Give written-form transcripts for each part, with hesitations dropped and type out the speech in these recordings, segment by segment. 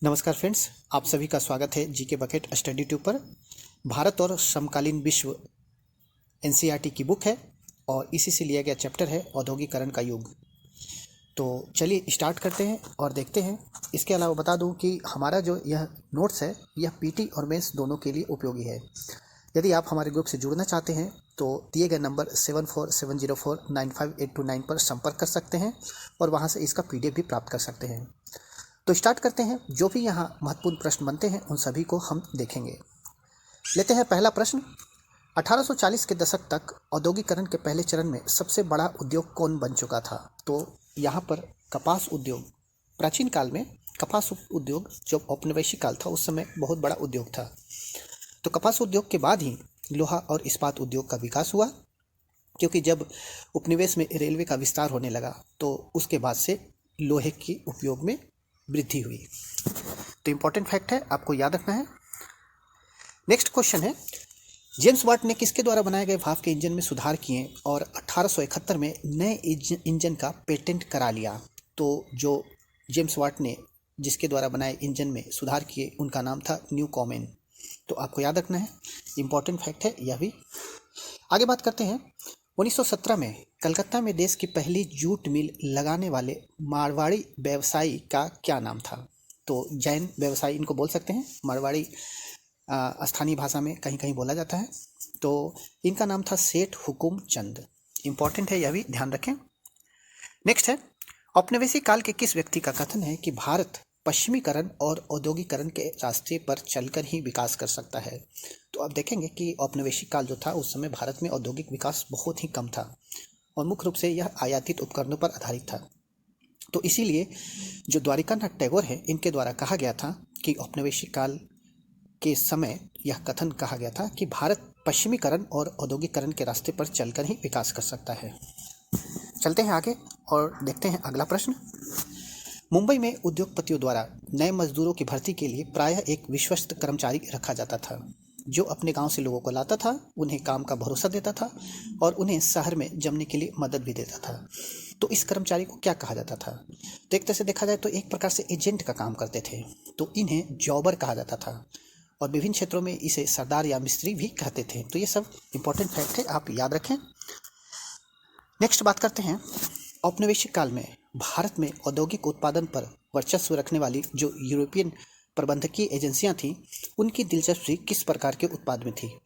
नमस्कार फ्रेंड्स, आप सभी का स्वागत है जीके बकेट स्टडी ट्यूब पर। भारत और समकालीन विश्व एनसीईआरटी की बुक है और इसी से लिया गया चैप्टर है औद्योगिकरण का युग। तो चलिए स्टार्ट करते हैं और देखते हैं। इसके अलावा बता दूं कि हमारा जो यह नोट्स है यह पीटी और मेंस दोनों के लिए उपयोगी है। यदि आप हमारे ग्रुप से जुड़ना चाहते हैं तो दिए गए नंबर 7470495829 पर संपर्क कर सकते हैं और वहां से इसका पीडीएफ भी प्राप्त कर सकते हैं। तो स्टार्ट करते हैं। जो भी यहाँ महत्वपूर्ण प्रश्न बनते हैं उन सभी को हम देखेंगे। लेते हैं पहला प्रश्न। 1840 के दशक तक औद्योगिकरण के पहले चरण में सबसे बड़ा उद्योग कौन बन चुका था? तो यहाँ पर कपास उद्योग, प्राचीन काल में कपास उद्योग जो औपनिवेशिक काल था उस समय बहुत बड़ा उद्योग था। तो कपास उद्योग के बाद ही लोहा और इस्पात उद्योग का विकास हुआ, क्योंकि जब उपनिवेश में रेलवे का विस्तार होने लगा तो उसके बाद से लोहे के उपयोग में वृद्धि हुई। तो इंपॉर्टेंट फैक्ट है, आपको याद रखना है। नेक्स्ट क्वेश्चन है, जेम्स वाट ने किसके द्वारा बनाए गए भाप के इंजन में सुधार किए और 1871 में नए इंजन का पेटेंट करा लिया? तो जो जेम्स वाट ने जिसके द्वारा बनाए इंजन में सुधार किए उनका नाम था न्यूकॉमेन। तो आपको याद रखना है, इंपॉर्टेंट फैक्ट है यह भी। आगे बात करते हैं। 1917 में कलकत्ता में देश की पहली जूट मिल लगाने वाले मारवाड़ी व्यवसायी का क्या नाम था? तो जैन व्यवसायी इनको बोल सकते हैं, मारवाड़ी स्थानीय भाषा में कहीं कहीं बोला जाता है। तो इनका नाम था सेठ हुकुम चंद। इंपॉर्टेंट है, यह भी ध्यान रखें। नेक्स्ट है, औपनिवेशिक काल के किस व्यक्ति का कथन है कि भारत पश्चिमीकरण और औद्योगिकरण के रास्ते पर चलकर ही विकास कर सकता है? तो आप देखेंगे कि औपनिवेशिक काल जो था उस समय भारत में औद्योगिक विकास बहुत ही कम था और मुख्य रूप से यह आयातित उपकरणों पर आधारित था। तो इसीलिए जो द्वारिकानाथ टैगोर है इनके द्वारा कहा गया था कि औपनिवेशिक काल के समय यह कथन कहा गया था कि भारत पश्चिमीकरण और औद्योगिकरण के रास्ते पर चलकर ही विकास कर सकता है। चलते हैं आगे और देखते हैं अगला प्रश्न। मुंबई में उद्योगपतियों द्वारा नए मजदूरों की भर्ती के लिए प्रायः एक विश्वस्त कर्मचारी रखा जाता था जो अपने गांव से लोगों को लाता था, उन्हें काम का भरोसा देता था और उन्हें शहर में जमने के लिए मदद भी देता था। तो इस कर्मचारी को क्या कहा जाता था? तो एक तरह से देखा जाए तो एक प्रकार से एजेंट का काम करते थे, तो इन्हें जॉबर कहा जाता था और विभिन्न क्षेत्रों में इसे सरदार या मिस्त्री भी कहते थे। तो ये सब इंपॉर्टेंट फैक्ट है, आप याद रखें। नेक्स्ट बात करते हैं। औपनिवेशिक काल में भारत में औद्योगिक उत्पादन पर वर्चस्व रखने वाली जो यूरोपियन प्रबंधकीय एजेंसियां थीं उनकी दिलचस्पी किस प्रकार के उत्पाद में थी?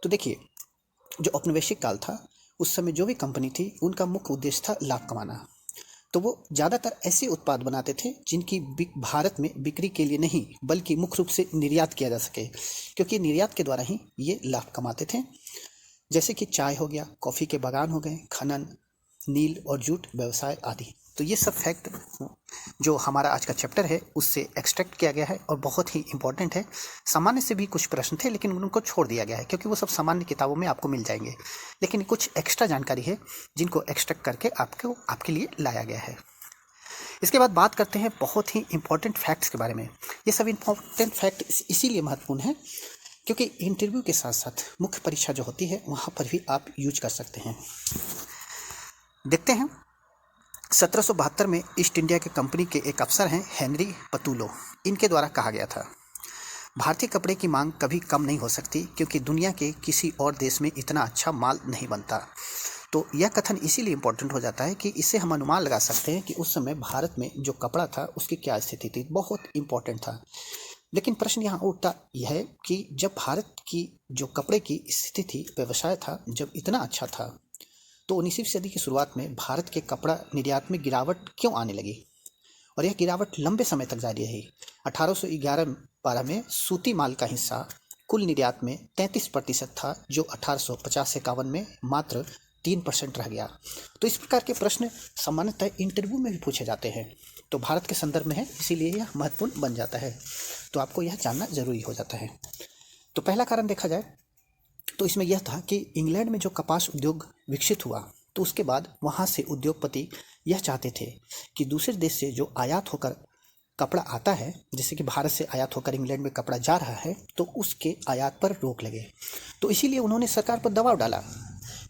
तो देखिए, जो औपनिवेशिक काल था उस समय जो भी कंपनी थी उनका मुख्य उद्देश्य था लाभ कमाना। तो वो ज़्यादातर ऐसे उत्पाद बनाते थे जिनकी भारत में बिक्री के लिए नहीं बल्कि मुख्य रूप से निर्यात किया जा सके, क्योंकि निर्यात के द्वारा ही ये लाभ कमाते थे। जैसे कि चाय हो गया, कॉफ़ी के बागान हो गए, खनन, नील और जूट व्यवसाय आदि। तो ये सब फैक्ट जो हमारा आज का चैप्टर है उससे एक्सट्रैक्ट किया गया है और बहुत ही इंपॉर्टेंट है। सामान्य से भी कुछ प्रश्न थे लेकिन उनको छोड़ दिया गया है क्योंकि वो सब सामान्य किताबों में आपको मिल जाएंगे, लेकिन कुछ एक्स्ट्रा जानकारी है जिनको एक्सट्रैक्ट करके आपके लिए लाया गया है। इसके बाद बात करते हैं बहुत ही इंपॉर्टेंट फैक्ट्स के बारे में। ये सब इंपॉर्टेंट फैक्ट इसीलिए महत्वपूर्ण है क्योंकि इंटरव्यू के साथ साथ मुख्य परीक्षा जो होती है वहाँ पर भी आप यूज कर सकते हैं। देखते हैं। 1772 में ईस्ट इंडिया के कंपनी के एक अफसर हैं हेनरी पतुलो, इनके द्वारा कहा गया था, भारतीय कपड़े की मांग कभी कम नहीं हो सकती क्योंकि दुनिया के किसी और देश में इतना अच्छा माल नहीं बनता। तो यह कथन इसीलिए इम्पोर्टेंट हो जाता है कि इससे हम अनुमान लगा सकते हैं कि उस समय भारत में जो कपड़ा था उसकी क्या स्थिति थी। बहुत इंपॉर्टेंट था। लेकिन प्रश्न यहाँ उठता यह है कि जब भारत की जो कपड़े की स्थिति थी, व्यवसाय था, जब इतना अच्छा था तो 19वीं सदी की शुरुआत में भारत के कपड़ा निर्यात में गिरावट क्यों आने लगी? और यह गिरावट लंबे समय तक जारी रही। 1811-12 में सूती माल का हिस्सा कुल निर्यात में 33% था जो 1850-51 में मात्र 3% रह गया। तो इस प्रकार के प्रश्न सामान्यतः इंटरव्यू में भी पूछे जाते हैं, तो भारत के संदर्भ में है इसीलिए यह महत्वपूर्ण बन जाता है। तो आपको यह जानना जरूरी हो जाता है। तो पहला कारण देखा जाए तो इसमें यह था कि इंग्लैंड में जो कपास उद्योग विकसित हुआ तो उसके बाद वहाँ से उद्योगपति यह चाहते थे कि दूसरे देश से जो आयात होकर कपड़ा आता है, जैसे कि भारत से आयात होकर इंग्लैंड में कपड़ा जा रहा है, तो उसके आयात पर रोक लगे। तो इसीलिए उन्होंने सरकार पर दबाव डाला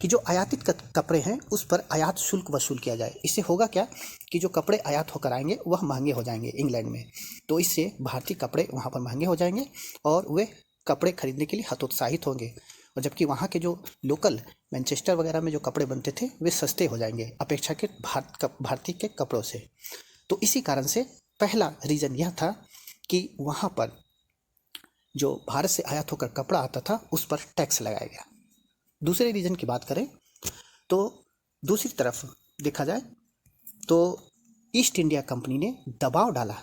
कि जो आयातित कपड़े हैं उस पर आयात शुल्क वसूल किया जाए। इससे होगा क्या कि जो कपड़े आयात होकर आएंगे वह महंगे हो जाएंगे इंग्लैंड में, तो इससे भारतीय कपड़े वहाँ पर महंगे हो जाएंगे और वे कपड़े खरीदने के लिए हतोत्साहित होंगे, और जबकि वहाँ के जो लोकल मैनचेस्टर वगैरह में जो कपड़े बनते थे वे सस्ते हो जाएंगे अपेक्षाकृत भारतीय के कपड़ों से। तो इसी कारण से पहला रीज़न यह था कि वहाँ पर जो भारत से आयात होकर कपड़ा आता था उस पर टैक्स लगाया गया। दूसरे रीजन की बात करें तो दूसरी तरफ देखा जाए तो ईस्ट इंडिया कंपनी ने दबाव डाला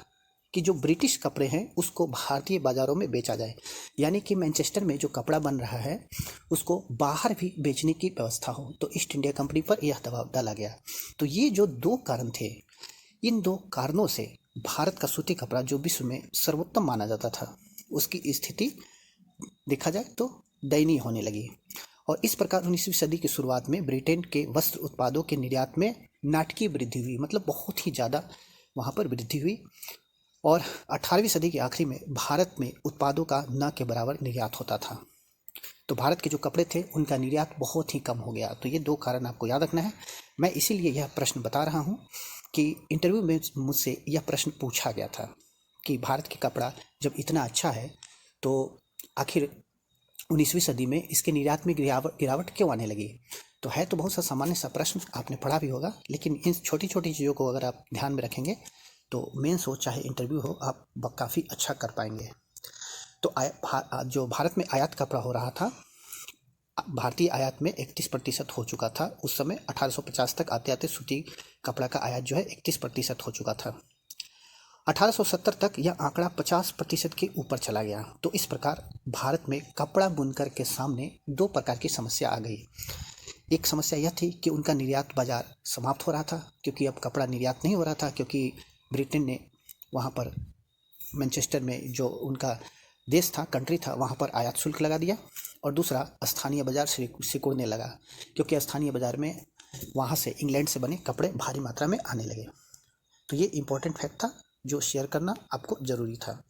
कि जो ब्रिटिश कपड़े हैं उसको भारतीय बाज़ारों में बेचा जाए, यानी कि मैनचेस्टर में जो कपड़ा बन रहा है उसको बाहर भी बेचने की व्यवस्था हो। तो ईस्ट इंडिया कंपनी पर यह दबाव डाला गया। तो ये जो दो कारण थे, इन दो कारणों से भारत का सूती कपड़ा जो विश्व में सर्वोत्तम माना जाता था उसकी स्थिति देखा जाए तो दयनीय होने लगी। और इस प्रकार 19वीं सदी की शुरुआत में ब्रिटेन के वस्त्र उत्पादों के निर्यात में नाटकीय वृद्धि हुई, मतलब बहुत ही ज़्यादा वहाँ पर वृद्धि हुई। और 18वीं सदी के आखिरी में भारत में उत्पादों का न के बराबर निर्यात होता था। तो भारत के जो कपड़े थे उनका निर्यात बहुत ही कम हो गया। तो ये दो कारण आपको याद रखना है। मैं इसीलिए यह प्रश्न बता रहा हूँ कि इंटरव्यू में मुझसे यह प्रश्न पूछा गया था कि भारत के कपड़ा जब इतना अच्छा है तो आखिर 19वीं सदी में इसके निर्यात में गिरावट क्यों आने लगी। तो है तो बहुत सा सामान्य सा प्रश्न, आपने पढ़ा भी होगा, लेकिन इन छोटी छोटी चीज़ों को अगर आप ध्यान में रखेंगे तो मेंस हो चाहे इंटरव्यू हो आप काफ़ी अच्छा कर पाएंगे। तो जो भारत में आयात कपड़ा हो रहा था, भारतीय आयात में 31% हो चुका था उस समय। 1850 तक आते आते सूती कपड़ा का आयात जो है 31% हो चुका था। 1870 तक यह आंकड़ा 50% के ऊपर चला गया। तो इस प्रकार भारत में कपड़ा बुनकर के सामने दो प्रकार की समस्या आ गई। एक समस्या यह थी कि उनका निर्यात बाजार समाप्त हो रहा था, क्योंकि अब कपड़ा निर्यात नहीं हो रहा था, क्योंकि ब्रिटेन ने वहाँ पर मैनचेस्टर में जो उनका देश था, कंट्री था, वहाँ पर आयात शुल्क लगा दिया। और दूसरा, स्थानीय बाजार सिकुड़ने लगा, क्योंकि स्थानीय बाजार में वहाँ से इंग्लैंड से बने कपड़े भारी मात्रा में आने लगे। तो ये इम्पोर्टेंट फैक्ट था जो शेयर करना आपको ज़रूरी था।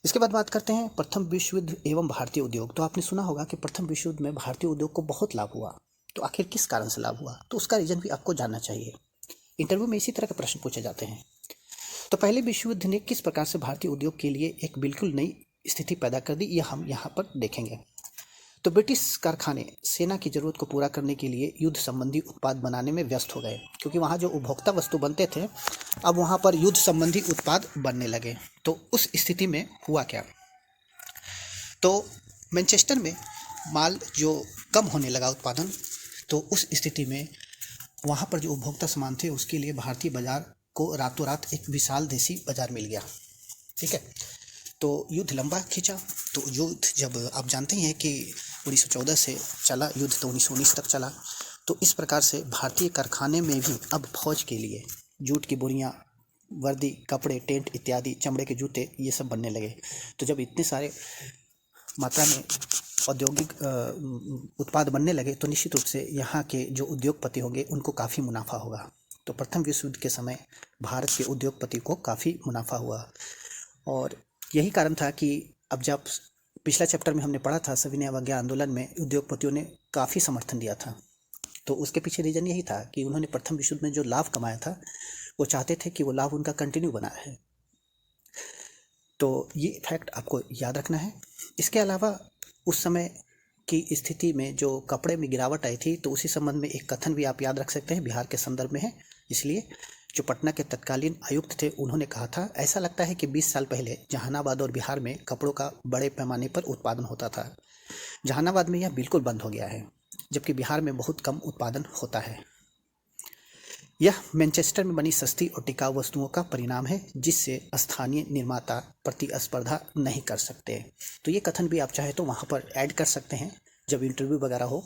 इसके बाद बात करते हैं प्रथम विश्व युद्ध एवं भारतीय उद्योग। तो आपने सुना होगा कि प्रथम विश्व युद्ध में भारतीय उद्योग को बहुत लाभ हुआ। तो आखिर किस कारण से लाभ हुआ, तो उसका रीज़न भी आपको जानना चाहिए। इंटरव्यू में इसी तरह के प्रश्न पूछे जाते हैं। तो पहले विश्व युद्ध ने किस प्रकार से भारतीय उद्योग के लिए एक बिल्कुल नई स्थिति पैदा कर दी, यह हम यहाँ पर देखेंगे। तो ब्रिटिश कारखाने सेना की ज़रूरत को पूरा करने के लिए युद्ध संबंधी उत्पाद बनाने में व्यस्त हो गए, क्योंकि वहाँ जो उपभोक्ता वस्तु बनते थे अब वहाँ पर युद्ध संबंधी उत्पाद बनने लगे। तो उस स्थिति में हुआ क्या, तो मैनचेस्टर में माल जो कम होने लगा उत्पादन, तो उस स्थिति में वहाँ पर जो उपभोक्ता सामान थे उसके लिए भारतीय बाजार को रातों रात एक विशाल देशी बाजार मिल गया। ठीक है, तो युद्ध लंबा खींचा। तो युद्ध जब आप जानते ही हैं कि 1914 से चला युद्ध, तो 1919 तक चला। तो इस प्रकार से भारतीय कारखाने में भी अब फौज के लिए जूट की बोरियां, वर्दी, कपड़े, टेंट इत्यादि, चमड़े के जूते, ये सब बनने लगे। तो जब इतने सारे मात्रा में औद्योगिक उत्पाद बनने लगे तो निश्चित रूप से यहाँ के जो उद्योगपति होंगे उनको काफ़ी मुनाफा होगा। तो प्रथम विश्व युद्ध के समय भारत के उद्योगपति को काफ़ी मुनाफा हुआ। और यही कारण था कि अब जब पिछला चैप्टर में हमने पढ़ा था सविनय अवज्ञा आंदोलन में उद्योगपतियों ने काफ़ी समर्थन दिया था। तो उसके पीछे रीज़न यही था कि उन्होंने प्रथम विश्व युद्ध में जो लाभ कमाया था वो चाहते थे कि वो लाभ उनका कंटिन्यू बना रहे। तो ये फैक्ट आपको याद रखना है। इसके अलावा उस समय की स्थिति में जो कपड़े में गिरावट आई थी, तो उसी संबंध में एक कथन भी आप याद रख सकते हैं, बिहार के संदर्भ में है। इसलिए जो पटना के तत्कालीन आयुक्त थे उन्होंने कहा था, ऐसा लगता है कि 20 साल पहले जहानाबाद और बिहार में कपड़ों का बड़े पैमाने पर उत्पादन होता था। जहानाबाद में यह बिल्कुल बंद हो गया है, जबकि बिहार में बहुत कम उत्पादन होता है। यह मैनचेस्टर में बनी सस्ती और टिकाऊ वस्तुओं का परिणाम है, जिससे स्थानीय निर्माता प्रतिस्पर्धा नहीं कर सकते। तो ये कथन भी आप चाहे तो वहाँ पर ऐड कर सकते हैं जब इंटरव्यू वगैरह हो,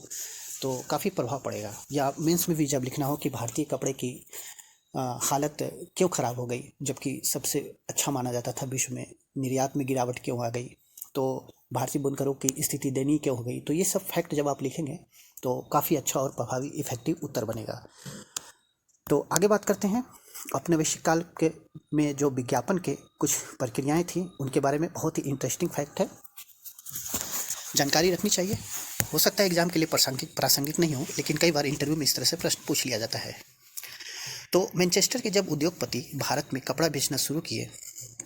तो काफ़ी प्रभाव पड़ेगा। या मेंस में भी जब लिखना हो कि भारतीय कपड़े की हालत क्यों ख़राब हो गई, जबकि सबसे अच्छा माना जाता था विश्व में, निर्यात में गिरावट क्यों आ गई, तो भारतीय बुनकरों की स्थिति दयनीय क्यों हो गई। तो ये सब फैक्ट जब आप लिखेंगे तो काफ़ी अच्छा और प्रभावी इफेक्टिव उत्तर बनेगा। तो आगे बात करते हैं औपनिवेशिक काल के में जो विज्ञापन के कुछ प्रक्रियाएं थी उनके बारे में। बहुत ही इंटरेस्टिंग फैक्ट है, जानकारी रखनी चाहिए। हो सकता है एग्जाम के लिए प्रासंगिक नहीं हो, लेकिन कई बार इंटरव्यू में इस तरह से प्रश्न पूछ लिया जाता है। तो मैनचेस्टर के जब उद्योगपति भारत में कपड़ा बेचना शुरू किए,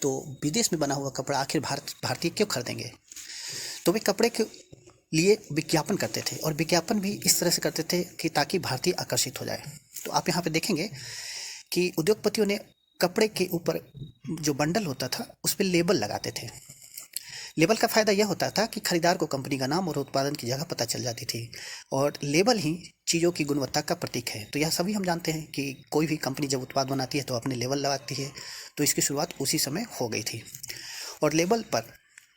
तो विदेश में बना हुआ कपड़ा आखिर भारतीय क्यों खरीदेंगे? तो वे कपड़े के लिए विज्ञापन करते थे, और विज्ञापन भी इस तरह से करते थे कि ताकि भारतीय आकर्षित हो जाए। तो आप यहाँ पे देखेंगे कि उद्योगपतियों ने कपड़े के ऊपर जो बंडल होता था उस पर लेबल लगाते थे। लेबल का फ़ायदा यह होता था कि खरीदार को कंपनी का नाम और उत्पादन की जगह पता चल जाती थी, और लेबल ही चीज़ों की गुणवत्ता का प्रतीक है। तो यह सभी हम जानते हैं कि कोई भी कंपनी जब उत्पाद बनाती है तो अपने लेबल लगाती है, तो इसकी शुरुआत उसी समय हो गई थी। और लेबल पर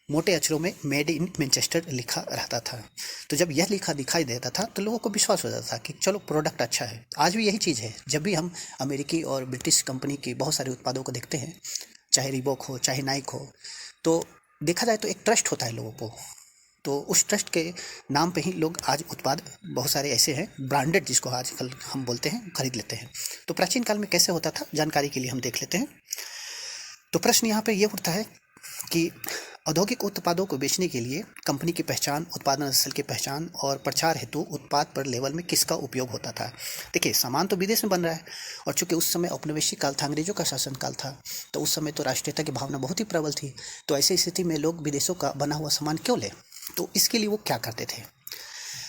मोटे अक्षरों में मेड इन मैनचेस्टर लिखा रहता था। तो जब यह लिखा दिखाई देता था तो लोगों को विश्वास हो जाता था कि चलो प्रोडक्ट अच्छा है। आज भी यही चीज़ है, जब भी हम अमेरिकी और ब्रिटिश कंपनी के बहुत सारे उत्पादों को देखते हैं, चाहे रीबॉक हो चाहे नाइक हो, तो देखा जाए तो एक ट्रस्ट होता है लोगों को। तो उस ट्रस्ट के नाम पे ही लोग आज उत्पाद बहुत सारे ऐसे हैं ब्रांडेड, जिसको आजकल हम बोलते हैं, खरीद लेते हैं। तो प्राचीन काल में कैसे होता था, जानकारी के लिए हम देख लेते हैं। तो प्रश्न यहाँ पे ये उठता है कि औद्योगिक उत्पादों को बेचने के लिए कंपनी की पहचान, उत्पादन स्थल की पहचान और प्रचार हेतु उत्पाद पर लेवल में किसका उपयोग होता था? देखिए, सामान तो विदेश में बन रहा है, और चूंकि उस समय औपनिवेशिक काल था, अंग्रेजों का शासन काल था, तो उस समय तो राष्ट्रीयता की भावना बहुत ही प्रबल थी। तो ऐसी स्थिति में लोग विदेशों का बना हुआ सामान क्यों ले? तो इसके लिए वो क्या करते थे?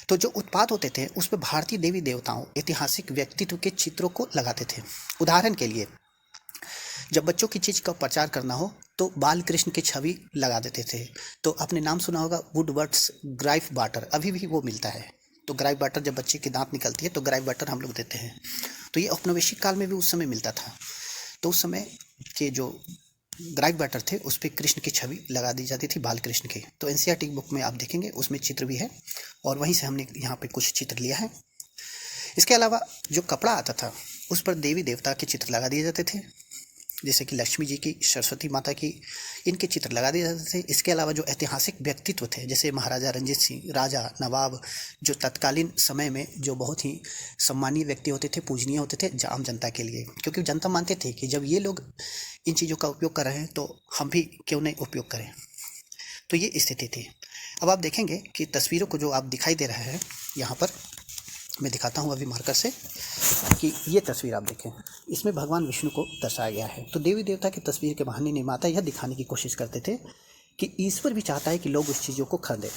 तो जो उत्पाद होते थे उस पर भारतीय देवी देवताओं, ऐतिहासिक व्यक्तित्व के चित्रों को लगाते थे। उदाहरण के लिए, जब बच्चों की चीज़ का प्रचार करना हो तो बाल कृष्ण की छवि लगा देते थे। तो आपने नाम सुना होगा वुडवर्ड्स ग्राइफ वाटर, अभी भी वो मिलता है। तो ग्राइफ वाटर, जब बच्चे की दांत निकलती है तो ग्राइफ वाटर हम लोग देते हैं। तो ये औपनिवेशिक काल में भी उस समय मिलता था। तो उस समय के जो ग्राइफ वाटर थे उस पर कृष्ण की छवि लगा दी जाती थी, बाल कृष्ण की। तो एनसीईआरटी बुक में आप देखेंगे उसमें चित्र भी है, और वहीं से हमने यहाँ पे कुछ चित्र लिया है। इसके अलावा जो कपड़ा आता था उस पर देवी देवता के चित्र लगा दिए जाते थे, जैसे कि लक्ष्मी जी की, सरस्वती माता की, इनके चित्र लगा दिए जाते थे। इसके अलावा जो ऐतिहासिक व्यक्तित्व थे, जैसे महाराजा रंजीत सिंह, राजा, नवाब, जो तत्कालीन समय में जो बहुत ही सम्मानीय व्यक्ति होते थे, पूजनीय होते थे आम जनता के लिए, क्योंकि जनता मानते थे कि जब ये लोग इन चीज़ों का उपयोग कर रहे हैं तो हम भी क्यों नहीं उपयोग करें। तो ये स्थिति थी। अब आप देखेंगे कि तस्वीरों को जो आप दिखाई दे रहा है यहाँ पर, मैं दिखाता हूँ अभी मार्कर से, कि ये तस्वीर आप देखें, इसमें भगवान विष्णु को दर्शाया गया है। तो देवी देवता की तस्वीर के बहाने निर्माता यह दिखाने की कोशिश करते थे कि ईश्वर भी चाहता है कि लोग उस चीज़ों को खरीदें,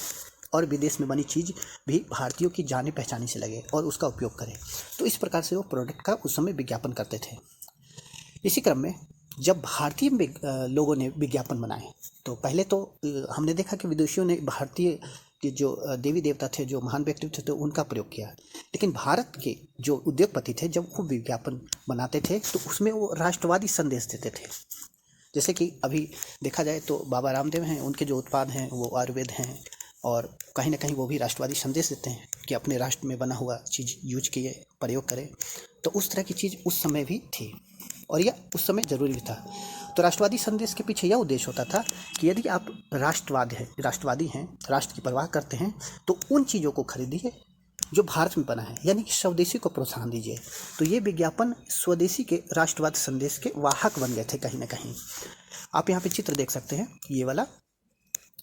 और विदेश में बनी चीज़ भी भारतीयों की जाने पहचाने से लगे और उसका उपयोग करें। तो इस प्रकार से वो प्रोडक्ट का उस समय विज्ञापन करते थे। इसी क्रम में जब भारतीय लोगों ने विज्ञापन बनाए, तो पहले तो हमने देखा कि विदेशियों ने भारतीय के जो देवी देवता थे, जो महान व्यक्तित्व थे, उनका प्रयोग किया। लेकिन भारत के जो उद्योगपति थे, जब वो विज्ञापन बनाते थे तो उसमें वो राष्ट्रवादी संदेश देते थे। जैसे कि अभी देखा जाए तो बाबा रामदेव हैं, उनके जो उत्पाद हैं वो आयुर्वेद हैं, और कहीं ना कहीं वो भी राष्ट्रवादी संदेश देते हैं कि अपने राष्ट्र में बना हुआ चीज़ यूज किए, प्रयोग करें। तो उस तरह की चीज़ उस समय भी थी, और यह उस समय ज़रूरी भी था। तो राष्ट्रवादी संदेश के पीछे यह उद्देश्य होता था कि यदि आप राष्ट्रवादी हैं, राष्ट्र की परवाह करते हैं, तो उन चीज़ों को खरीदिए जो भारत में बना है, यानी कि स्वदेशी को प्रोत्साहन दीजिए। तो ये विज्ञापन स्वदेशी के राष्ट्रवाद संदेश के वाहक बन गए थे कहीं ना कहीं। आप यहाँ पे चित्र देख सकते हैं, ये वाला,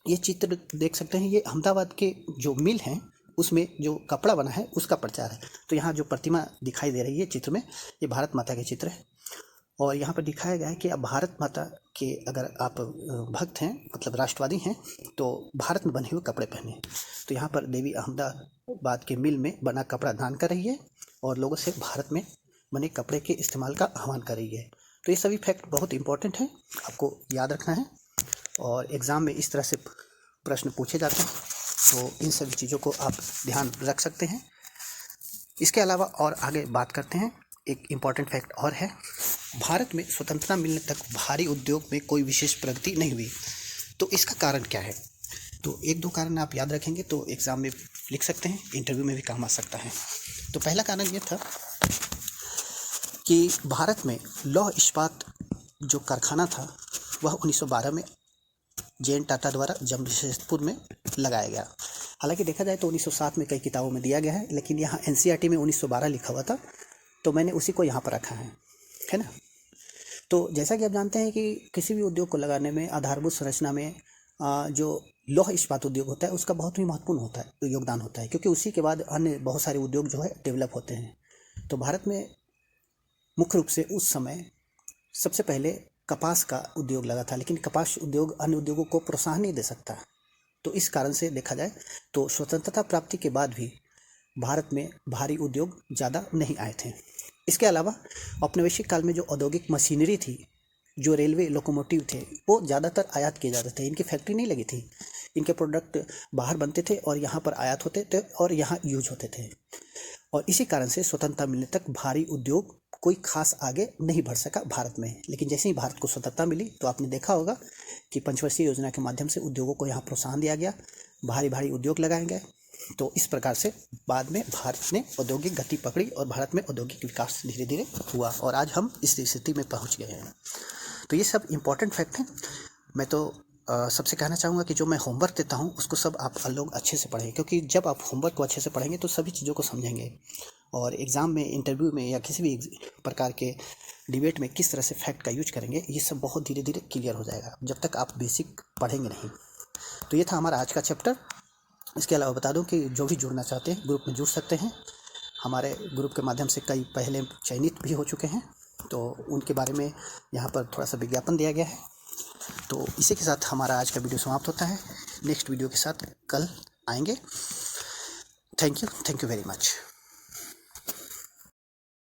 ये चित्र देख सकते हैं, ये अहमदाबाद के जो मिल हैं उसमें जो कपड़ा बना है उसका प्रचार है। तो यहाँ जो प्रतिमा दिखाई दे रही है चित्र में, ये भारत माता के चित्र है, और यहाँ पर दिखाया गया है कि अब भारत माता के अगर आप भक्त हैं, मतलब राष्ट्रवादी हैं, तो भारत में बने हुए कपड़े पहने। तो यहाँ पर देवी अहमदाबाद के मिल में बना कपड़ा दान कर रही है, और लोगों से भारत में बने कपड़े के इस्तेमाल का आह्वान कर रही है। तो ये सभी फैक्ट बहुत इंपॉर्टेंट हैं, आपको याद रखना है, और एग्ज़ाम में इस तरह से प्रश्न पूछे जाते हैं, तो इन सभी चीज़ों को आप ध्यान रख सकते हैं। इसके अलावा और आगे बात करते हैं, एक इम्पॉर्टेंट फैक्ट और है, भारत में स्वतंत्रता मिलने तक भारी उद्योग में कोई विशेष प्रगति नहीं हुई। तो इसका कारण क्या है? तो एक दो कारण आप याद रखेंगे तो एग्ज़ाम में लिख सकते हैं, इंटरव्यू में भी काम आ सकता है। तो पहला कारण ये था कि भारत में लौह इस्पात जो कारखाना था वह 1912 में जे.एन. टाटा द्वारा जमशेदपुर में लगाया गया। हालांकि देखा जाए तो 1907 में कई किताबों में दिया गया है, लेकिन यहाँ एनसीईआरटी में 1912 लिखा हुआ था, तो मैंने उसी को यहाँ पर रखा है ना। तो जैसा कि आप जानते हैं कि किसी भी उद्योग को लगाने में आधारभूत संरचना में जो लौह इस्पात उद्योग होता है उसका बहुत ही महत्वपूर्ण होता है, योगदान होता है, क्योंकि उसी के बाद अन्य बहुत सारे उद्योग जो है डेवलप होते हैं। तो भारत में मुख्य रूप से उस समय सबसे पहले कपास का उद्योग लगा था, लेकिन कपास उद्योग अन्य उद्योगों को प्रोत्साहन नहीं दे सकता। तो इस कारण से देखा जाए तो स्वतंत्रता प्राप्ति के बाद भी भारत में भारी उद्योग ज़्यादा नहीं आए थे। इसके अलावा औपनिवेशिक काल में जो औद्योगिक मशीनरी थी, जो रेलवे लोकोमोटिव थे, वो ज़्यादातर आयात किए जाते थे। इनकी फैक्ट्री नहीं लगी थी, इनके प्रोडक्ट बाहर बनते थे और यहाँ पर आयात होते थे और यहाँ यूज होते थे। और इसी कारण से स्वतंत्रता मिलने तक भारी उद्योग कोई खास आगे नहीं बढ़ सका भारत में। लेकिन जैसे ही भारत को स्वतंत्रता मिली तो आपने देखा होगा कि पंचवर्षीय योजना के माध्यम से उद्योगों को यहाँ प्रोत्साहन दिया गया, भारी भारी उद्योग लगाए गए। तो इस प्रकार से बाद में भारत ने औद्योगिक गति पकड़ी और भारत में औद्योगिक विकास धीरे धीरे हुआ और आज हम इस स्थिति में पहुँच गए हैं। तो ये सब इम्पोर्टेंट फैक्ट हैं। मैं तो सबसे कहना चाहूँगा कि जो मैं होमवर्क देता हूँ उसको सब आप लोग अच्छे से पढ़ें, क्योंकि जब आप होमवर्क को अच्छे से पढ़ेंगे तो सभी चीज़ों को समझेंगे और एग्ज़ाम में, इंटरव्यू में या किसी भी प्रकार के डिबेट में किस तरह से फैक्ट का यूज करेंगे, ये सब बहुत धीरे धीरे क्लियर हो जाएगा जब तक आप बेसिक पढ़ेंगे नहीं। तो ये था हमारा आज का चैप्टर। इसके अलावा बता दूं कि जो भी जुड़ना चाहते हैं ग्रुप में जुड़ सकते हैं। हमारे ग्रुप के माध्यम से कई पहले चयनित भी हो चुके हैं, तो उनके बारे में यहाँ पर थोड़ा सा विज्ञापन दिया गया है। तो इसी के साथ हमारा आज का वीडियो समाप्त होता है। नेक्स्ट वीडियो के साथ कल आएंगे। Thank you very much.